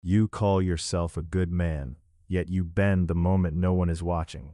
You call yourself a good man, yet you bend the moment no one is watching.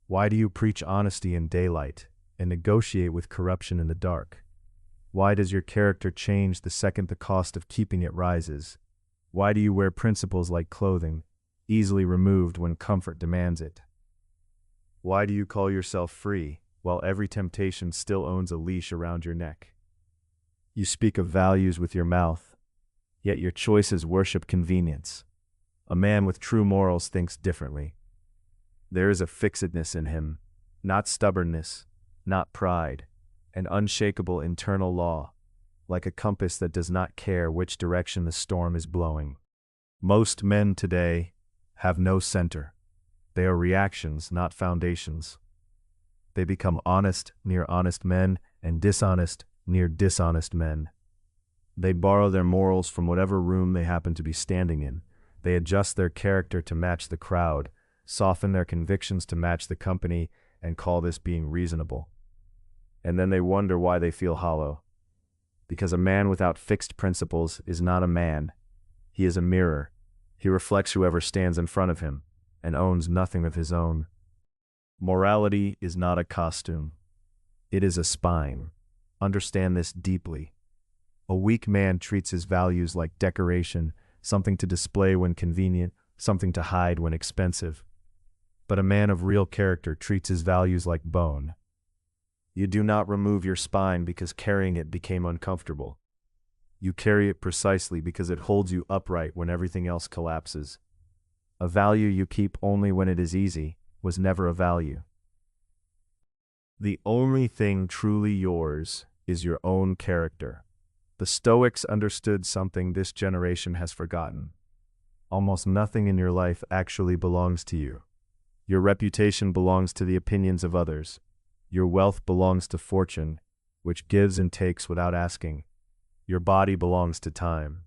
Why do you preach honesty in daylight and negotiate with corruption in the dark? Why does your character change the second the cost of keeping it rises? Why do you wear principles like clothing, easily removed when comfort demands it? Why do you call yourself free, while every temptation still owns a leash around your neck? You speak of values with your mouth, yet your choices worship convenience. A man with true morals thinks differently. There is a fixedness in him, not stubbornness, not pride, an unshakable internal law, like a compass that does not care which direction the storm is blowing. Most men today have no center. They are reactions, not foundations. They become honest near honest men and dishonest near dishonest men. They borrow their morals from whatever room they happen to be standing in. They adjust their character to match the crowd, soften their convictions to match the company, and call this being reasonable. And then they wonder why they feel hollow. Because a man without fixed principles is not a man. He is a mirror. He reflects whoever stands in front of him, and owns nothing of his own. Morality is not a costume. It is a spine. Understand this deeply. A weak man treats his values like decoration, something to display when convenient, something to hide when expensive. But a man of real character treats his values like bone. You do not remove your spine because carrying it became uncomfortable. You carry it precisely because it holds you upright when everything else collapses. A value you keep only when it is easy was never a value. The only thing truly yours is your own character. The Stoics understood something this generation has forgotten. Almost nothing in your life actually belongs to you. Your reputation belongs to the opinions of others. Your wealth belongs to fortune, which gives and takes without asking. Your body belongs to time.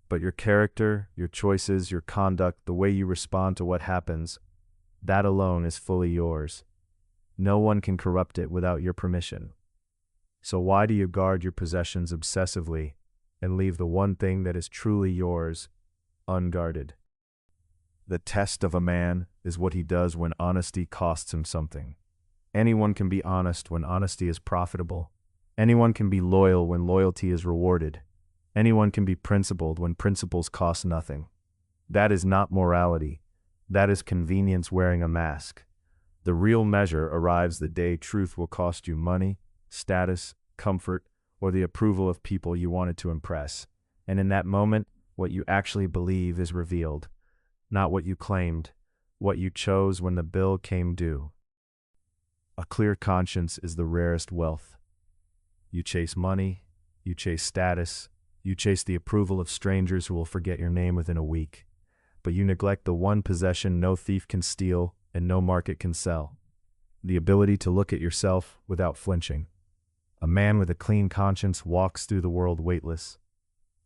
But your character, your choices, your conduct, the way you respond to what happens, that alone is fully yours. No one can corrupt it without your permission. So why do you guard your possessions obsessively and leave the one thing that is truly yours unguarded? The test of a man is what he does when honesty costs him something. Anyone can be honest when honesty is profitable. Anyone can be loyal when loyalty is rewarded. Anyone can be principled when principles cost nothing. That is not morality. That is convenience wearing a mask. The real measure arrives the day truth will cost you money, status, comfort, or the approval of people you wanted to impress. And in that moment, what you actually believe is revealed. Not what you claimed, what you chose when the bill came due. A clear conscience is the rarest wealth. You chase money, you chase status, you chase the approval of strangers who will forget your name within a week. But you neglect the one possession no thief can steal and no market can sell. The ability to look at yourself without flinching. A man with a clean conscience walks through the world weightless.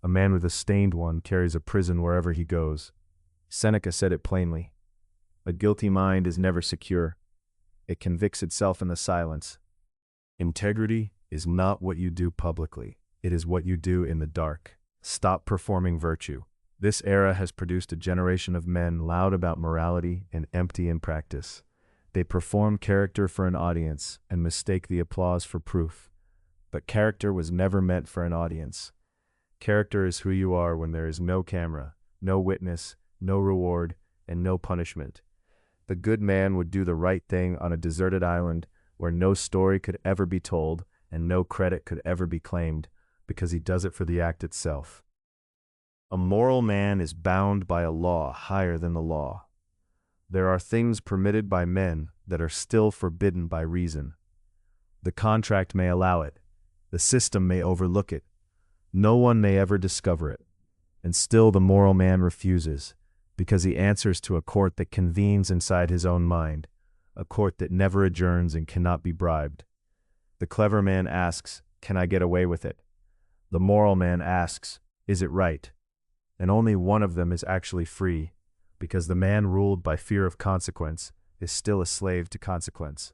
A man with a stained one carries a prison wherever he goes. Seneca said it plainly. A guilty mind is never secure. It convicts itself in the silence. Integrity is not what you do publicly. It is what you do in the dark. Stop performing virtue. This era has produced a generation of men loud about morality and empty in practice. They perform character for an audience and mistake the applause for proof. But character was never meant for an audience. Character is who you are when there is no camera, no witness, no reward, and no punishment. The good man would do the right thing on a deserted island where no story could ever be told and no credit could ever be claimed, because he does it for the act itself. A moral man is bound by a law higher than the law. There are things permitted by men that are still forbidden by reason. The contract may allow it. The system may overlook it. No one may ever discover it. And still the moral man refuses, because he answers to a court that convenes inside his own mind, a court that never adjourns and cannot be bribed. The clever man asks, "Can I get away with it?" The moral man asks, "Is it right?" And only one of them is actually free, because the man ruled by fear of consequence is still a slave to consequence.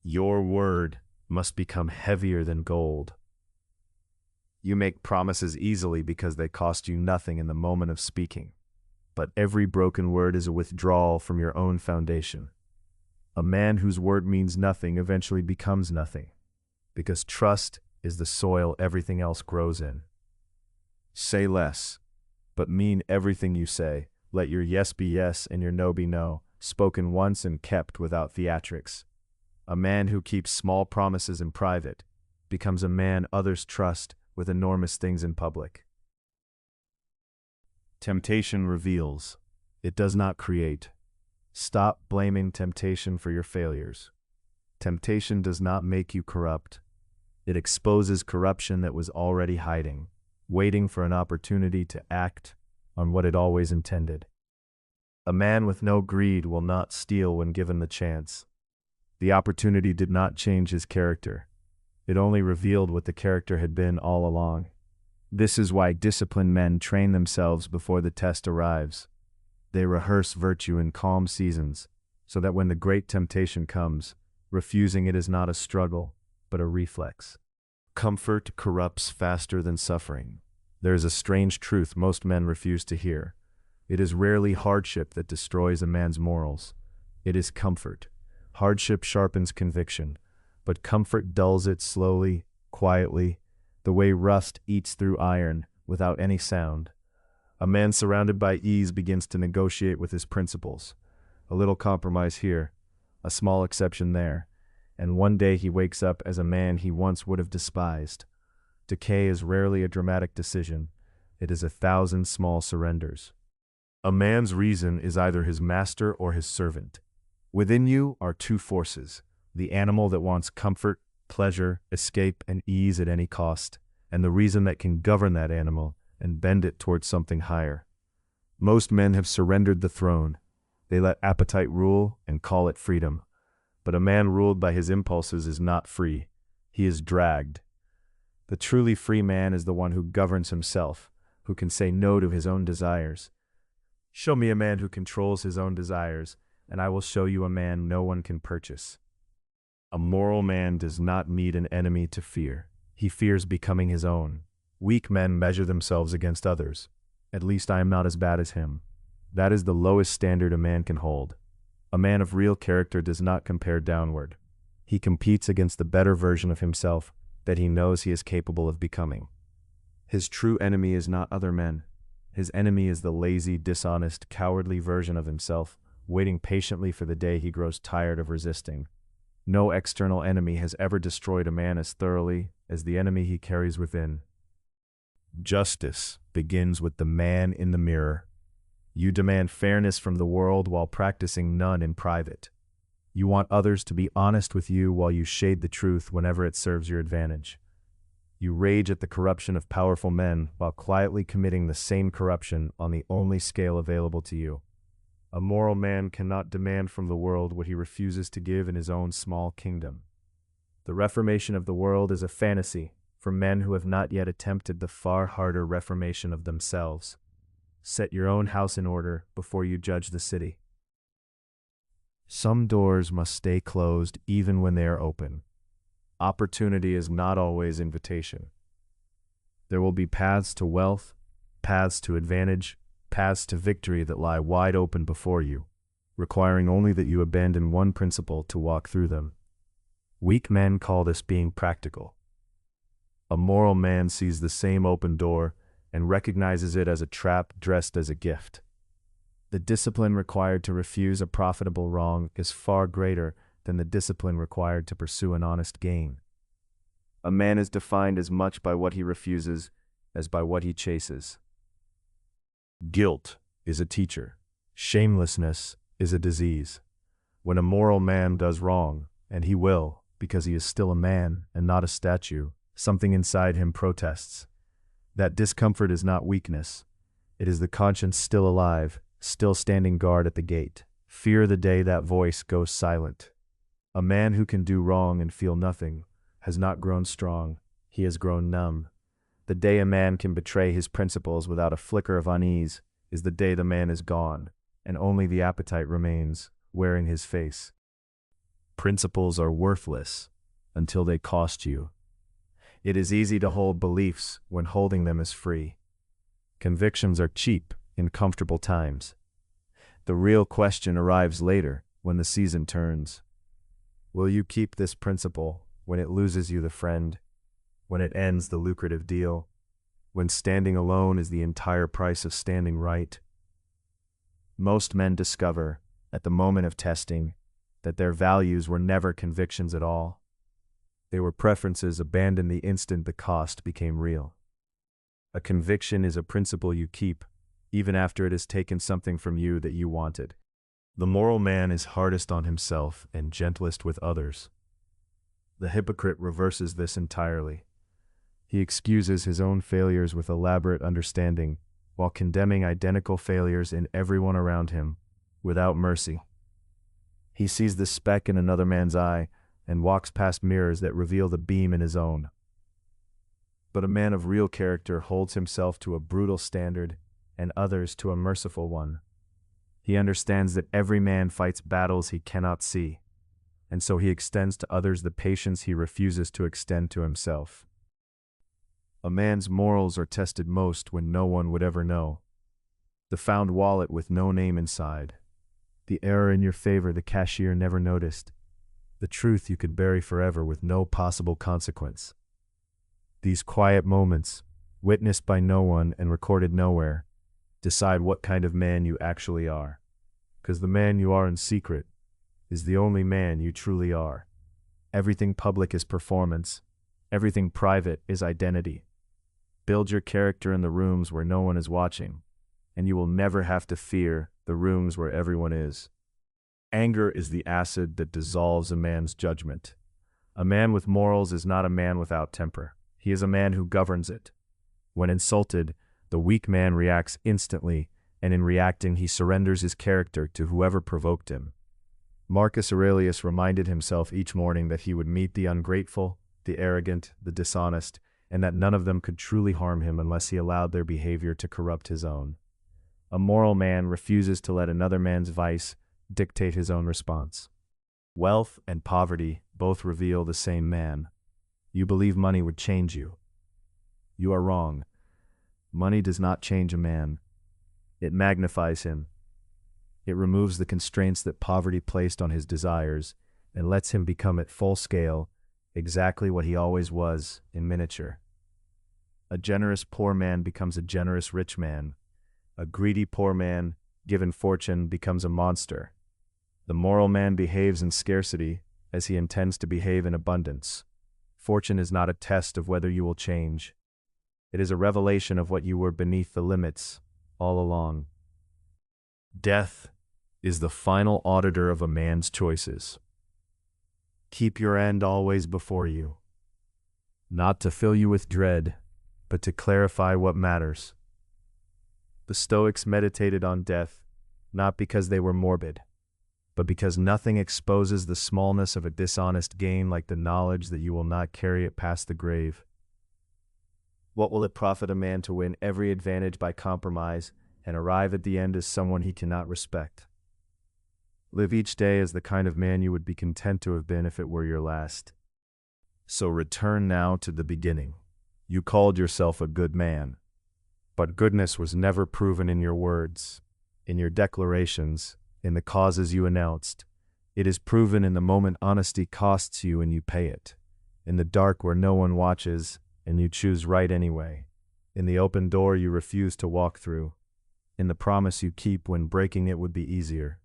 Your word must become heavier than gold. You make promises easily because they cost you nothing in the moment of speaking. but every broken word is a withdrawal from your own foundation. A man whose word means nothing eventually becomes nothing, because trust is the soil everything else grows in. Say less, but mean everything you say. Let your yes be yes and your no be no, spoken once and kept without theatrics. A man who keeps small promises in private becomes a man others trust with enormous things in public. Temptation reveals. It does not create. Stop blaming temptation for your failures. Temptation does not make you corrupt. It exposes corruption that was already hiding, waiting for an opportunity to act on what it always intended. A man with no greed will not steal when given the chance. The opportunity did not change his character. It only revealed what the character had been all along. This is why disciplined men train themselves before the test arrives. They rehearse virtue in calm seasons, so that when the great temptation comes, refusing it is not a struggle, but a reflex. Comfort corrupts faster than suffering. There is a strange truth most men refuse to hear. It is rarely hardship that destroys a man's morals. It is comfort. Hardship sharpens conviction, but comfort dulls it slowly, quietly, the way rust eats through iron without any sound. A man surrounded by ease begins to negotiate with his principles. A little compromise here, a small exception there, and one day he wakes up as a man he once would have despised. Decay is rarely a dramatic decision. It is 1,000 small surrenders. A man's reason is either his master or his servant. Within you are two forces, the animal that wants comfort, pleasure, escape, and ease at any cost, and the reason that can govern that animal and bend it towards something higher. Most men have surrendered the throne. They let appetite rule and call it freedom. But a man ruled by his impulses is not free. He is dragged. The truly free man is the one who governs himself, who can say no to his own desires. Show me a man who controls his own desires, and I will show you a man no one can purchase. A moral man does not meet an enemy to fear. He fears becoming his own. Weak men measure themselves against others. At least I am not as bad as him. That is the lowest standard a man can hold. A man of real character does not compare downward. He competes against the better version of himself that he knows he is capable of becoming. His true enemy is not other men. His enemy is the lazy, dishonest, cowardly version of himself, waiting patiently for the day he grows tired of resisting. No external enemy has ever destroyed a man as thoroughly as the enemy he carries within. Justice begins with the man in the mirror. You demand fairness from the world while practicing none in private. You want others to be honest with you while you shade the truth whenever it serves your advantage. You rage at the corruption of powerful men while quietly committing the same corruption on the only scale available to you. A moral man cannot demand from the world what he refuses to give in his own small kingdom. The reformation of the world is a fantasy for men who have not yet attempted the far harder reformation of themselves. Set your own house in order before you judge the city. Some doors must stay closed even when they are open. Opportunity is not always invitation. There will be paths to wealth, paths to advantage, paths to victory that lie wide open before you, requiring only that you abandon one principle to walk through them. Weak men call this being practical. A moral man sees the same open door and recognizes it as a trap dressed as a gift. The discipline required to refuse a profitable wrong is far greater than the discipline required to pursue an honest gain. A man is defined as much by what he refuses as by what he chases. Guilt is a teacher. Shamelessness is a disease. When a moral man does wrong, and he will, because he is still a man and not a statue, something inside him protests. That discomfort is not weakness. It is the conscience still alive, still standing guard at the gate. Fear the day that voice goes silent. A man who can do wrong and feel nothing has not grown strong. He has grown numb. The day a man can betray his principles without a flicker of unease is the day the man is gone, and only the appetite remains, wearing his face. Principles are worthless until they cost you. It is easy to hold beliefs when holding them is free. Convictions are cheap in comfortable times. The real question arrives later, when the season turns. Will you keep this principle when it loses you the friend, when it ends the lucrative deal, when standing alone is the entire price of standing right? Most men discover, at the moment of testing, that their values were never convictions at all. They were preferences abandoned the instant the cost became real. A conviction is a principle you keep, even after it has taken something from you that you wanted. The moral man is hardest on himself and gentlest with others. The hypocrite reverses this entirely. He excuses his own failures with elaborate understanding, while condemning identical failures in everyone around him, without mercy. He sees the speck in another man's eye and walks past mirrors that reveal the beam in his own. But a man of real character holds himself to a brutal standard and others to a merciful one. He understands that every man fights battles he cannot see, and so he extends to others the patience he refuses to extend to himself. A man's morals are tested most when no one would ever know. The found wallet with no name inside. The error in your favor the cashier never noticed. The truth you could bury forever with no possible consequence. These quiet moments, witnessed by no one and recorded nowhere, decide what kind of man you actually are. Because the man you are in secret is the only man you truly are. Everything public is performance. Everything private is identity. Build your character in the rooms where no one is watching, and you will never have to fear the rooms where everyone is. Anger is the acid that dissolves a man's judgment. A man with morals is not a man without temper. He is a man who governs it. When insulted, the weak man reacts instantly, and in reacting he surrenders his character to whoever provoked him. Marcus Aurelius reminded himself each morning that he would meet the ungrateful, the arrogant, the dishonest, and that none of them could truly harm him unless he allowed their behavior to corrupt his own. A moral man refuses to let another man's vice dictate his own response. Wealth and poverty both reveal the same man. You believe money would change you. You are wrong. Money does not change a man. It magnifies him. It removes the constraints that poverty placed on his desires and lets him become at full scale exactly what he always was in miniature. A generous poor man becomes a generous rich man. A greedy poor man, given fortune, becomes a monster. The moral man behaves in scarcity as he intends to behave in abundance. Fortune is not a test of whether you will change. It is a revelation of what you were beneath the limits all along. Death is the final auditor of a man's choices. Keep your end always before you, not to fill you with dread, but to clarify what matters. The Stoics meditated on death, not because they were morbid, but because nothing exposes the smallness of a dishonest gain like the knowledge that you will not carry it past the grave. What will it profit a man to win every advantage by compromise and arrive at the end as someone he cannot respect? Live each day as the kind of man you would be content to have been if it were your last. So return now to the beginning. You called yourself a good man, but goodness was never proven in your words, in your declarations, in the causes you announced. It is proven in the moment honesty costs you and you pay it, in the dark where no one watches and you choose right anyway, in the open door you refuse to walk through, in the promise you keep when breaking it would be easier.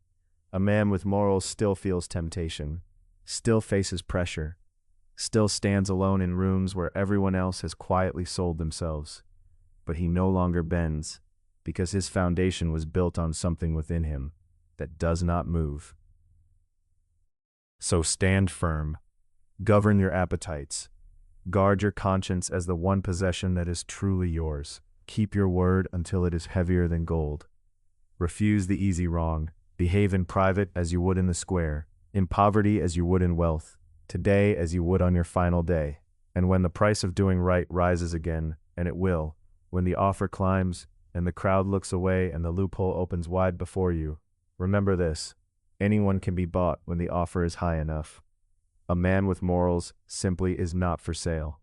A man with morals still feels temptation, still faces pressure, still stands alone in rooms where everyone else has quietly sold themselves. But he no longer bends, because his foundation was built on something within him that does not move. So stand firm, govern your appetites, guard your conscience as the one possession that is truly yours. Keep your word until it is heavier than gold. Refuse the easy wrong. Behave in private as you would in the square, in poverty as you would in wealth, today as you would on your final day. And when the price of doing right rises again, and it will, when the offer climbs, and the crowd looks away and the loophole opens wide before you, remember this: anyone can be bought when the offer is high enough. A man with morals simply is not for sale.